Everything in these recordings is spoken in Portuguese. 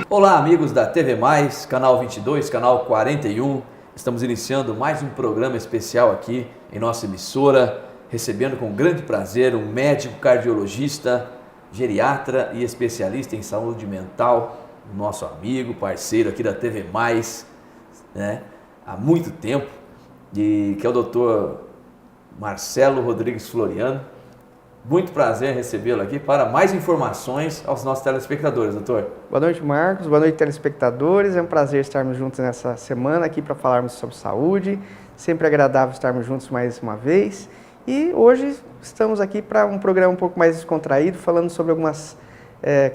Olá, amigos da TV Mais, canal 22, canal 41. Estamos iniciando mais um programa especial aqui em nossa emissora, recebendo com grande prazer um médico cardiologista, geriatra e especialista em saúde mental, nosso amigo, parceiro aqui da TV Mais, né, há muito tempo, que é o Dr. Marcelo Rodrigues Floriano. Muito prazer em recebê-lo aqui para mais informações aos nossos telespectadores, doutor. Boa noite, Marcos. Boa noite, telespectadores. É um prazer estarmos juntos nessa semana aqui para falarmos sobre saúde. Sempre agradável estarmos juntos mais uma vez. E hoje estamos aqui para um programa um pouco mais descontraído, falando sobre algumas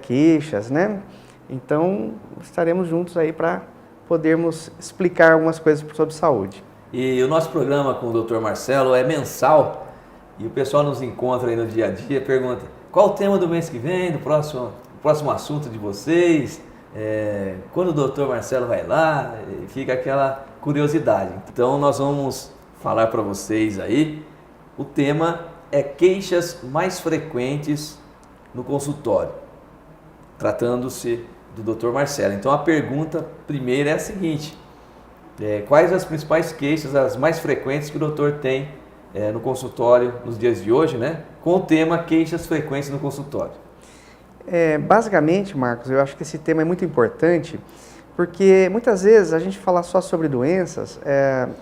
queixas, né? Então, estaremos juntos aí para podermos explicar algumas coisas sobre saúde. E o nosso programa com o Dr. Marcelo é mensal. E o pessoal nos encontra aí no dia a dia, pergunta qual o tema do mês que vem, do próximo assunto de vocês, quando o doutor Marcelo vai lá, fica aquela curiosidade. Então nós vamos falar para vocês aí, o tema é queixas mais frequentes no consultório, tratando-se do doutor Marcelo. Então a pergunta primeira é a seguinte, quais as principais queixas, as mais frequentes que o doutor tem no consultório nos dias de hoje, né? Com o tema queixas frequentes no consultório. Basicamente, Marcos, eu acho que esse tema é muito importante, porque muitas vezes a gente falar só sobre doenças,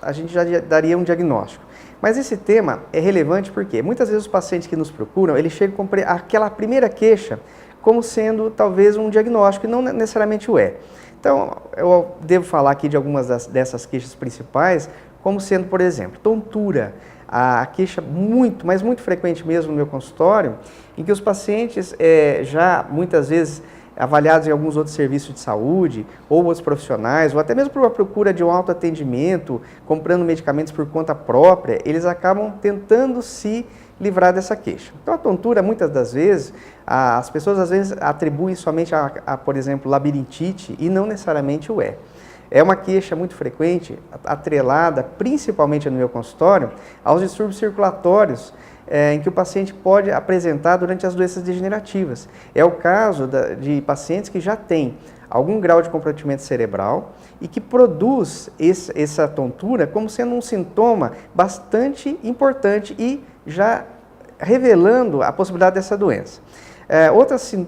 a gente já daria um diagnóstico. Mas esse tema é relevante porque muitas vezes os pacientes que nos procuram, eles chegam com aquela primeira queixa como sendo talvez um diagnóstico, e não necessariamente o é. Então, eu devo falar aqui de algumas dessas queixas principais, como sendo, por exemplo, tontura. A queixa mas muito frequente mesmo no meu consultório, em que os pacientes já muitas vezes avaliados em alguns outros serviços de saúde, ou outros profissionais, ou até mesmo por uma procura de um autoatendimento, comprando medicamentos por conta própria, eles acabam tentando se livrar dessa queixa. Então a tontura, muitas das vezes, as pessoas às vezes atribuem somente por exemplo, labirintite e não necessariamente o é. É uma queixa muito frequente, atrelada, principalmente no meu consultório, aos distúrbios circulatórios, em que o paciente pode apresentar durante as doenças degenerativas. É o caso de pacientes que já têm algum grau de comprometimento cerebral e que produz essa tontura como sendo um sintoma bastante importante e já revelando a possibilidade dessa doença.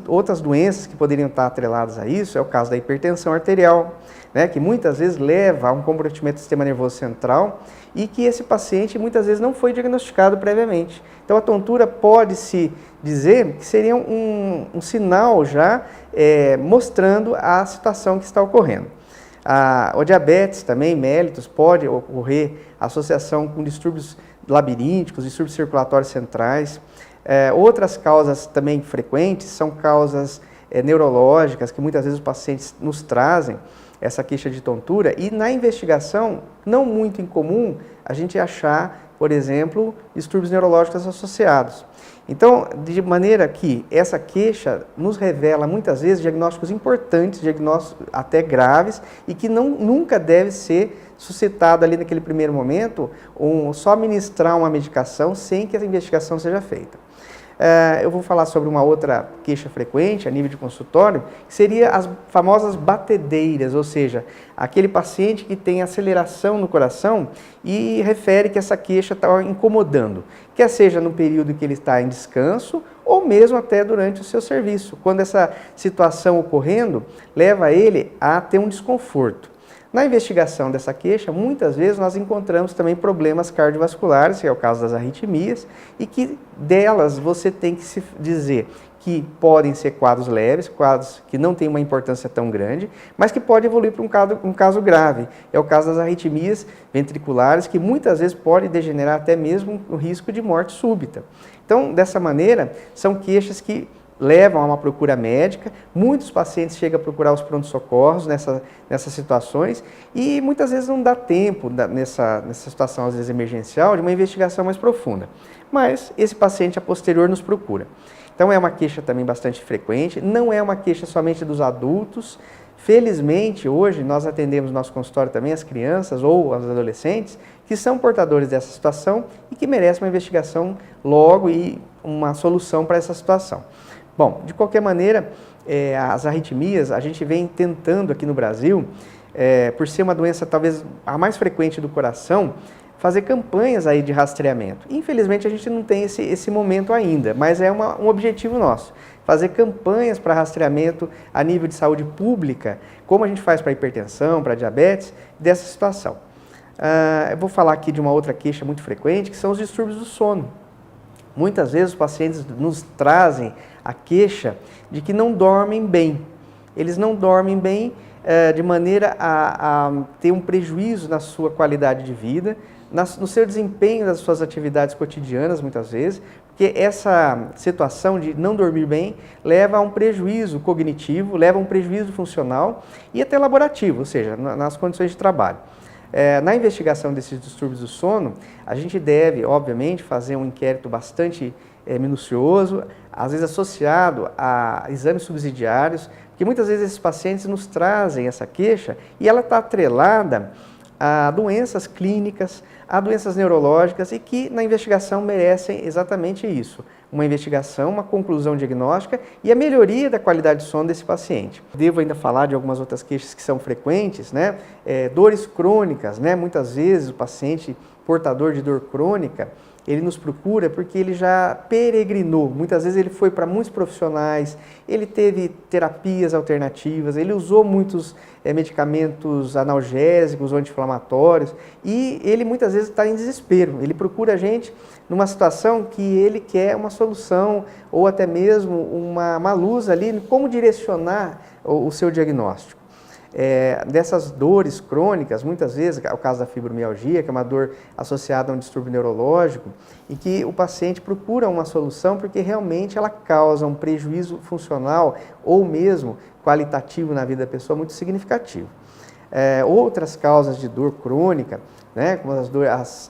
Outras doenças que poderiam estar atreladas a isso é o caso da hipertensão arterial, né, que muitas vezes leva a um comprometimento do sistema nervoso central e que esse paciente muitas vezes não foi diagnosticado previamente. Então a tontura pode-se dizer que seria um sinal já mostrando a situação que está ocorrendo. O diabetes também, mellitus, pode ocorrer associação com distúrbios labirínticos, distúrbios circulatórios centrais. Outras causas também frequentes são causas neurológicas, que muitas vezes os pacientes nos trazem essa queixa de tontura, e na investigação, não muito incomum, a gente achar, por exemplo, distúrbios neurológicos associados. Então, de maneira que essa queixa nos revela muitas vezes diagnósticos importantes, diagnósticos até graves, e que nunca deve ser suscitado ali naquele primeiro momento, só ministrar uma medicação sem que a investigação seja feita. Eu vou falar sobre uma outra queixa frequente a nível de consultório, que seria as famosas batedeiras, ou seja, aquele paciente que tem aceleração no coração e refere que essa queixa está incomodando, quer seja no período que ele está em descanso ou mesmo até durante o seu serviço, quando essa situação ocorrendo leva ele a ter um desconforto. Na investigação dessa queixa, muitas vezes nós encontramos também problemas cardiovasculares, que é o caso das arritmias, e que delas você tem que se dizer que podem ser quadros leves, quadros que não têm uma importância tão grande, mas que pode evoluir para um caso grave. É o caso das arritmias ventriculares, que muitas vezes pode degenerar até mesmo o risco de morte súbita. Então, dessa maneira, são queixas que levam a uma procura médica, muitos pacientes chegam a procurar os pronto-socorros nessas situações e muitas vezes não dá tempo, nessa situação às vezes emergencial, de uma investigação mais profunda. Mas esse paciente a posterior nos procura. Então é uma queixa também bastante frequente, não é uma queixa somente dos adultos. Felizmente, hoje nós atendemos no nosso consultório também as crianças ou os adolescentes que são portadores dessa situação e que merecem uma investigação logo e uma solução para essa situação. Bom, de qualquer maneira, as arritmias, a gente vem tentando aqui no Brasil, por ser uma doença talvez a mais frequente do coração, fazer campanhas aí de rastreamento. Infelizmente a gente não tem esse momento ainda, mas é um objetivo nosso. Fazer campanhas para rastreamento a nível de saúde pública, como a gente faz para hipertensão, para diabetes, dessa situação. Eu vou falar aqui de uma outra queixa muito frequente, que são os distúrbios do sono. Muitas vezes os pacientes nos trazem a queixa de que não dormem bem. Eles não dormem bem de maneira a ter um prejuízo na sua qualidade de vida, no seu desempenho das suas atividades cotidianas, muitas vezes, porque essa situação de não dormir bem leva a um prejuízo cognitivo, leva a um prejuízo funcional e até laborativo, ou seja, nas condições de trabalho. Na investigação desses distúrbios do sono, a gente deve, obviamente, fazer um inquérito bastante minucioso, às vezes associado a exames subsidiários, porque muitas vezes esses pacientes nos trazem essa queixa e ela está atrelada a doenças clínicas, a doenças neurológicas e que na investigação merecem exatamente isso. Uma investigação, uma conclusão diagnóstica e a melhoria da qualidade de sono desse paciente. Devo ainda falar de algumas outras queixas que são frequentes, né? Dores crônicas, né? Muitas vezes o paciente portador de dor crônica, ele nos procura porque ele já peregrinou. Muitas vezes ele foi para muitos profissionais, ele teve terapias alternativas, ele usou muitos medicamentos analgésicos ou anti-inflamatórios e ele muitas vezes está em desespero. Ele procura a gente numa situação que ele quer uma solução ou até mesmo uma luz ali, como direcionar o seu diagnóstico. Dessas dores crônicas, muitas vezes, é o caso da fibromialgia, que é uma dor associada a um distúrbio neurológico, e que o paciente procura uma solução porque realmente ela causa um prejuízo funcional ou mesmo qualitativo na vida da pessoa muito significativo. Outras causas de dor crônica, né, como as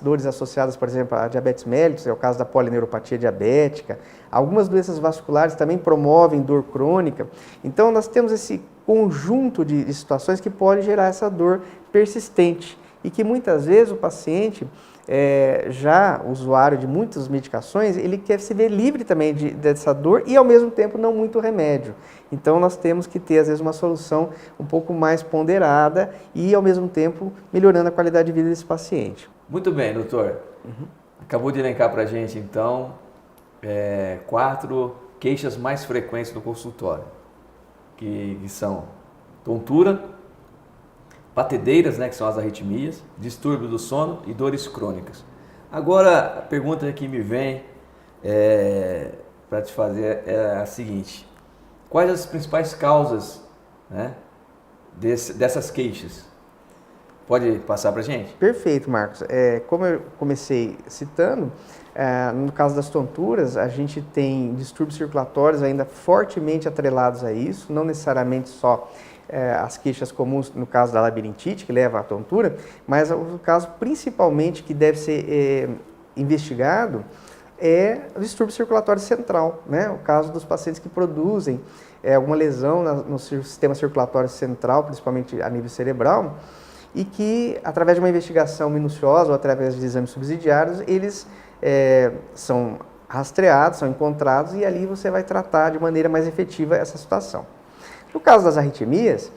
dores associadas, por exemplo, a diabetes mellitus, é o caso da polineuropatia diabética. Algumas doenças vasculares também promovem dor crônica. Então, nós temos esse conjunto de situações que pode gerar essa dor persistente e que muitas vezes o paciente, já usuário de muitas medicações, ele quer se ver livre também dessa dor e ao mesmo tempo não muito remédio. Então nós temos que ter às vezes uma solução um pouco mais ponderada e ao mesmo tempo melhorando a qualidade de vida desse paciente. Muito bem, doutor. Acabou de elencar para a gente então 4 queixas mais frequentes no consultório, que são tontura, batedeiras, né, que são as arritmias, distúrbio do sono e dores crônicas. Agora, a pergunta que me vem para te fazer é a seguinte: quais as principais causas, né, dessas queixas? Pode passar para a gente? Perfeito, Marcos. Como eu comecei citando, no caso das tonturas, a gente tem distúrbios circulatórios ainda fortemente atrelados a isso, não necessariamente só as queixas comuns no caso da labirintite, que leva à tontura, mas o caso principalmente que deve ser investigado é o distúrbio circulatório central, né? O caso dos pacientes que produzem alguma lesão no sistema circulatório central, principalmente a nível cerebral, e que, através de uma investigação minuciosa ou através de exames subsidiários, eles são rastreados, são encontrados e ali você vai tratar de maneira mais efetiva essa situação. No caso das arritmias,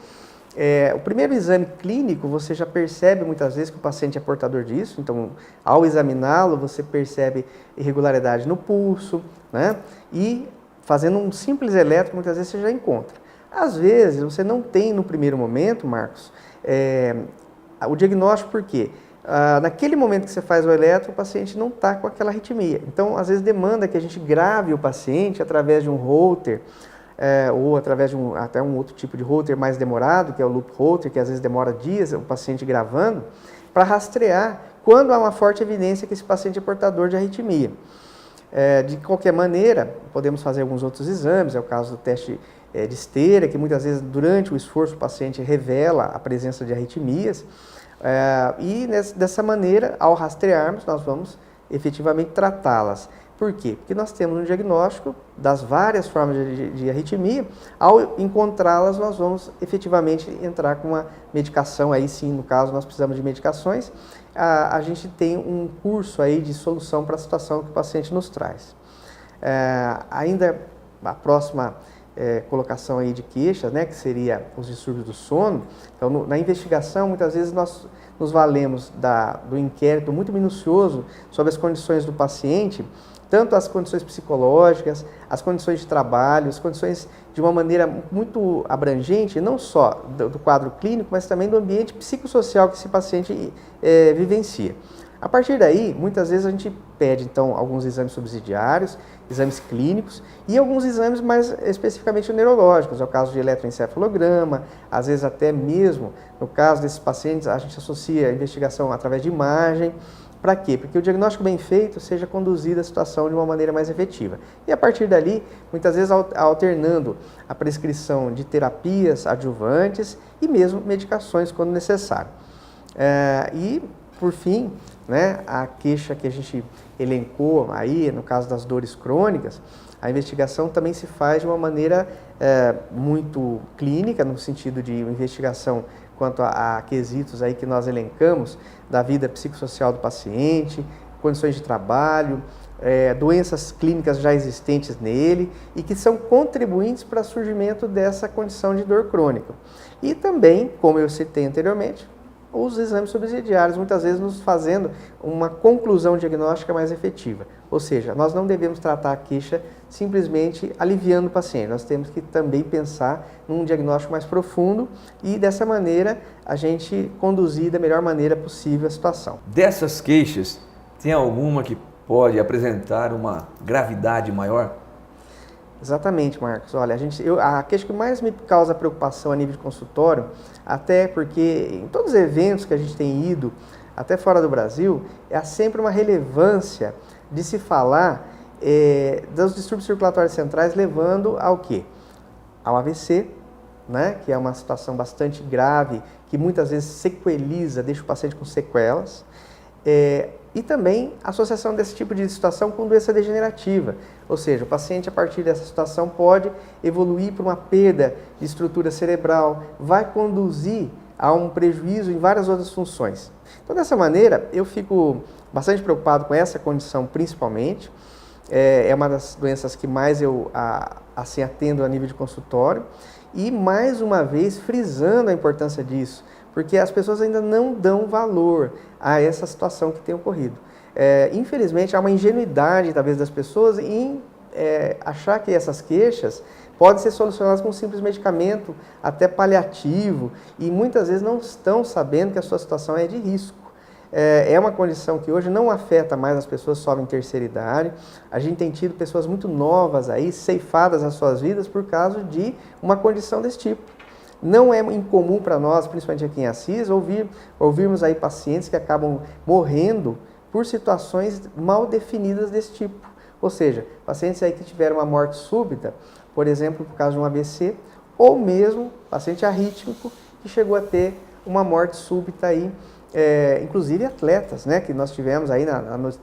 o primeiro exame clínico você já percebe muitas vezes que o paciente é portador disso, então ao examiná-lo você percebe irregularidade no pulso, né? E fazendo um simples eletro muitas vezes você já encontra. Às vezes você não tem no primeiro momento, Marcos, o diagnóstico por quê? Naquele momento que você faz o eletro, o paciente não está com aquela arritmia. Então, às vezes demanda que a gente grave o paciente através de um Holter, ou através de até um outro tipo de Holter mais demorado, que é o Loop Holter, que às vezes demora dias o paciente gravando, para rastrear quando há uma forte evidência que esse paciente é portador de arritmia. De qualquer maneira, podemos fazer alguns outros exames, é o caso do teste de esteira, que muitas vezes durante o esforço o paciente revela a presença de arritmias, e dessa maneira, ao rastrearmos, nós vamos efetivamente tratá-las. Por quê? Porque nós temos um diagnóstico das várias formas de arritmia, ao encontrá-las nós vamos efetivamente entrar com uma medicação, aí sim, no caso nós precisamos de medicações, a gente tem um curso aí de solução para a situação que o paciente nos traz. Ainda a próxima colocação aí de queixas, né, que seria os distúrbios do sono. Então, na investigação, muitas vezes nós nos valemos do inquérito muito minucioso sobre as condições do paciente, tanto as condições psicológicas, as condições de trabalho, as condições de uma maneira muito abrangente, não só do quadro clínico, mas também do ambiente psicossocial que esse paciente vivencia. A partir daí, muitas vezes a gente pede, então, alguns exames subsidiários, exames clínicos e alguns exames mais especificamente neurológicos. É o caso de eletroencefalograma, às vezes até mesmo, no caso desses pacientes, a gente associa a investigação através de imagem. Para quê? Porque o diagnóstico bem feito seja conduzido à situação de uma maneira mais efetiva. E a partir dali, muitas vezes alternando a prescrição de terapias adjuvantes e mesmo medicações quando necessário. E, por fim, né, a queixa que a gente elencou aí, no caso das dores crônicas, a investigação também se faz de uma maneira muito clínica, no sentido de investigação quanto a quesitos aí que nós elencamos, da vida psicossocial do paciente, condições de trabalho, doenças clínicas já existentes nele e que são contribuintes para o surgimento dessa condição de dor crônica. E também, como eu citei anteriormente, os exames subsidiários, muitas vezes nos fazendo uma conclusão diagnóstica mais efetiva. Ou seja, nós não devemos tratar a queixa simplesmente aliviando o paciente, nós temos que também pensar num diagnóstico mais profundo e dessa maneira a gente conduzir da melhor maneira possível a situação. Dessas queixas, tem alguma que pode apresentar uma gravidade maior? Exatamente, Marcos. Olha, a queixa que mais me causa preocupação a nível de consultório, até porque em todos os eventos que a gente tem ido, até fora do Brasil, há sempre uma relevância de se falar dos distúrbios circulatórios centrais, levando ao quê? Ao AVC, né? Que é uma situação bastante grave, que muitas vezes sequeliza, deixa o paciente com sequelas. E também a associação desse tipo de situação com doença degenerativa, ou seja, o paciente a partir dessa situação pode evoluir para uma perda de estrutura cerebral, vai conduzir a um prejuízo em várias outras funções. Então, dessa maneira, eu fico bastante preocupado com essa condição principalmente, é uma das doenças que mais eu assim, atendo a nível de consultório e, mais uma vez, frisando a importância disso, porque as pessoas ainda não dão valor a essa situação que tem ocorrido. Infelizmente, há uma ingenuidade, talvez, das pessoas em achar que essas queixas podem ser solucionadas com um simples medicamento, até paliativo, e muitas vezes não estão sabendo que a sua situação é de risco. É uma condição que hoje não afeta mais as pessoas só em terceira idade. A gente tem tido pessoas muito novas aí, ceifadas as suas vidas por causa de uma condição desse tipo. Não é incomum para nós, principalmente aqui em Assis, ouvirmos aí pacientes que acabam morrendo por situações mal definidas desse tipo. Ou seja, pacientes aí que tiveram uma morte súbita, por exemplo, por causa de um AVC, ou mesmo paciente arrítmico que chegou a ter uma morte súbita aí, inclusive atletas, né, que nós tivemos aí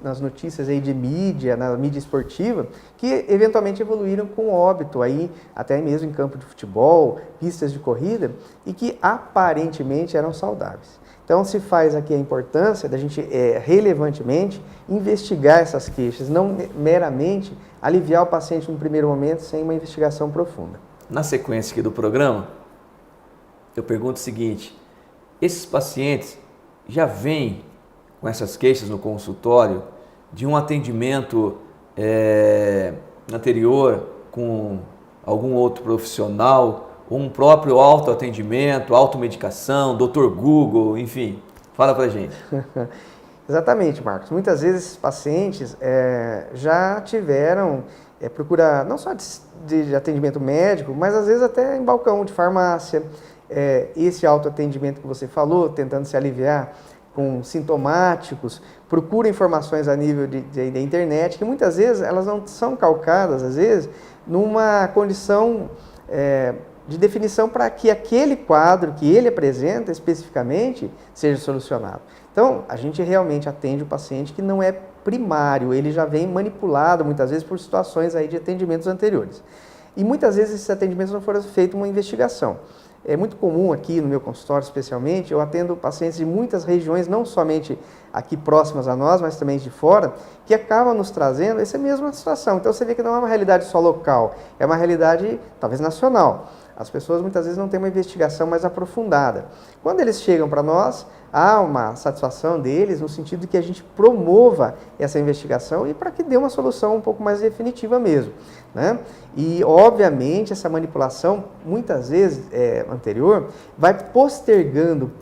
nas notícias aí de mídia, na mídia esportiva, que eventualmente evoluíram com óbito aí, até mesmo em campo de futebol, pistas de corrida, e que aparentemente eram saudáveis. Então se faz aqui a importância da gente relevantemente investigar essas queixas, não meramente aliviar o paciente no primeiro momento sem uma investigação profunda. Na sequência aqui do programa, eu pergunto o seguinte: esses pacientes já vêm com essas queixas no consultório de um atendimento anterior com algum outro profissional, ou um próprio autoatendimento, automedicação, Dr. Google, enfim? Fala pra gente. Exatamente, Marcos. Muitas vezes esses pacientes já tiveram procura não só de atendimento médico, mas às vezes até em balcão de farmácia, esse autoatendimento que você falou, tentando se aliviar com sintomáticos, procura informações a nível da internet, que muitas vezes elas não são calcadas, às vezes, numa condição de definição para que aquele quadro que ele apresenta especificamente seja solucionado. Então, a gente realmente atende o paciente que não é primário, ele já vem manipulado muitas vezes por situações aí de atendimentos anteriores. E muitas vezes esses atendimentos não foram feitos uma investigação. É muito comum aqui no meu consultório, especialmente, eu atendo pacientes de muitas regiões, não somente aqui próximas a nós, mas também de fora, que acabam nos trazendo essa mesma situação. Então você vê que não é uma realidade só local, é uma realidade talvez nacional. As pessoas muitas vezes não têm uma investigação mais aprofundada. Quando eles chegam para nós, há uma satisfação deles no sentido de que a gente promova essa investigação e para que dê uma solução um pouco mais definitiva mesmo, né? E, obviamente, essa manipulação, muitas vezes anterior, vai postergando,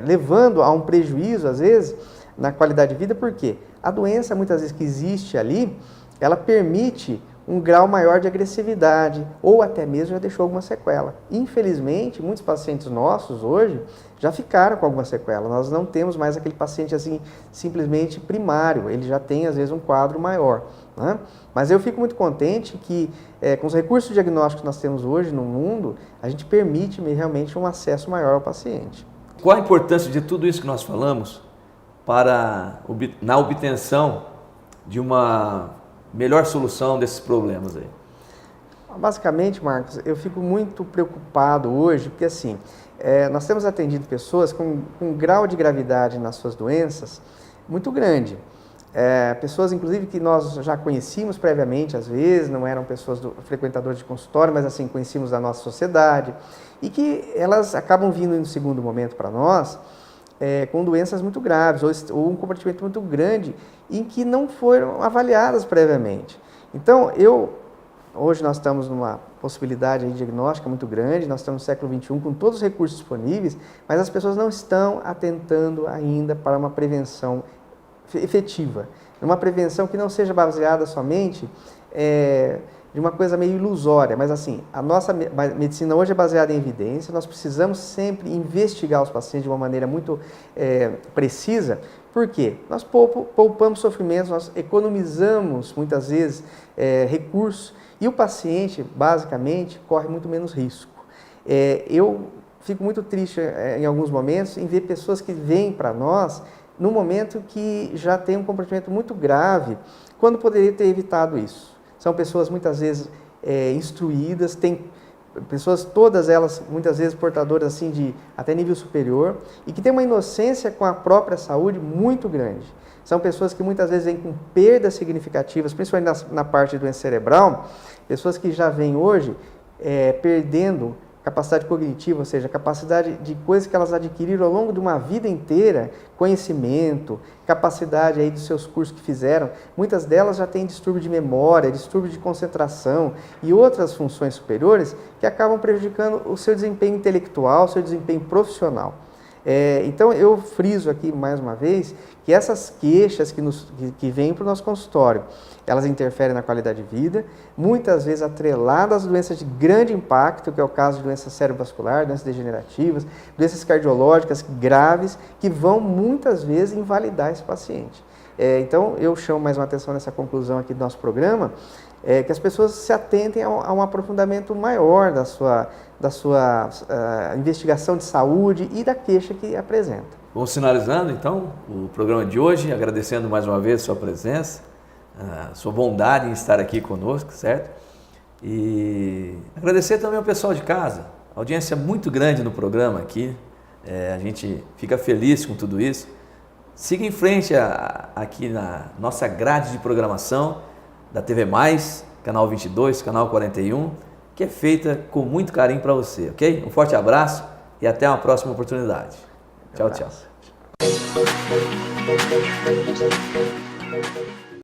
levando a um prejuízo, às vezes, na qualidade de vida, porque a doença, muitas vezes, que existe ali, ela permite um grau maior de agressividade ou até mesmo já deixou alguma sequela. Infelizmente, muitos pacientes nossos hoje já ficaram com alguma sequela. Nós não temos mais aquele paciente assim simplesmente primário, ele já tem às vezes um quadro maior, né? Mas eu fico muito contente que com os recursos diagnósticos que nós temos hoje no mundo, a gente permite realmente um acesso maior ao paciente. Qual a importância de tudo isso que nós falamos na obtenção de uma melhor solução desses problemas aí? Basicamente, Marcos, eu fico muito preocupado hoje, porque assim, nós temos atendido pessoas com um grau de gravidade nas suas doenças muito grande. Pessoas, inclusive, que nós já conhecíamos previamente, às vezes, não eram pessoas frequentadoras de consultório, mas assim, conhecíamos da nossa sociedade, e que elas acabam vindo em segundo momento para nós, com doenças muito graves ou um comprometimento muito grande em que não foram avaliadas previamente. Então, hoje nós estamos numa possibilidade aí diagnóstica muito grande, nós estamos no século XXI com todos os recursos disponíveis, mas as pessoas não estão atentando ainda para uma prevenção efetiva, uma prevenção que não seja baseada somente de uma coisa meio ilusória, mas assim, a nossa medicina hoje é baseada em evidência, nós precisamos sempre investigar os pacientes de uma maneira muito precisa, porque nós poupamos sofrimentos, nós economizamos muitas vezes recursos e o paciente, basicamente, corre muito menos risco. Eu fico muito triste em alguns momentos em ver pessoas que vêm para nós no momento que já tem um comprometimento muito grave, quando poderia ter evitado isso. São pessoas muitas vezes instruídas, tem pessoas, todas elas, muitas vezes portadoras assim de até nível superior e que têm uma inocência com a própria saúde muito grande. São pessoas que muitas vezes vêm com perdas significativas, principalmente na parte de doença cerebral, pessoas que já vêm hoje perdendo capacidade cognitiva, ou seja, capacidade de coisas que elas adquiriram ao longo de uma vida inteira, conhecimento, capacidade aí dos seus cursos que fizeram, muitas delas já têm distúrbio de memória, distúrbio de concentração e outras funções superiores que acabam prejudicando o seu desempenho intelectual, o seu desempenho profissional. Então eu friso aqui mais uma vez que essas queixas que vêm para o nosso consultório, elas interferem na qualidade de vida, muitas vezes atreladas às doenças de grande impacto, que é o caso de doenças cerebrovasculares, doenças degenerativas, doenças cardiológicas graves, que vão muitas vezes invalidar esse paciente. Então eu chamo mais uma atenção nessa conclusão aqui do nosso programa, que as pessoas se atentem a um aprofundamento maior da sua investigação de saúde e da queixa que apresenta. Vamos finalizando então o programa de hoje, agradecendo mais uma vez a sua presença, a sua bondade em estar aqui conosco, certo? E agradecer também ao pessoal de casa, audiência muito grande no programa aqui, a gente fica feliz com tudo isso. Siga em frente aqui na nossa grade de programação da TV Mais, canal 22, canal 41, que é feita com muito carinho para você, ok? Um forte abraço e até uma próxima oportunidade. Tchau, tchau.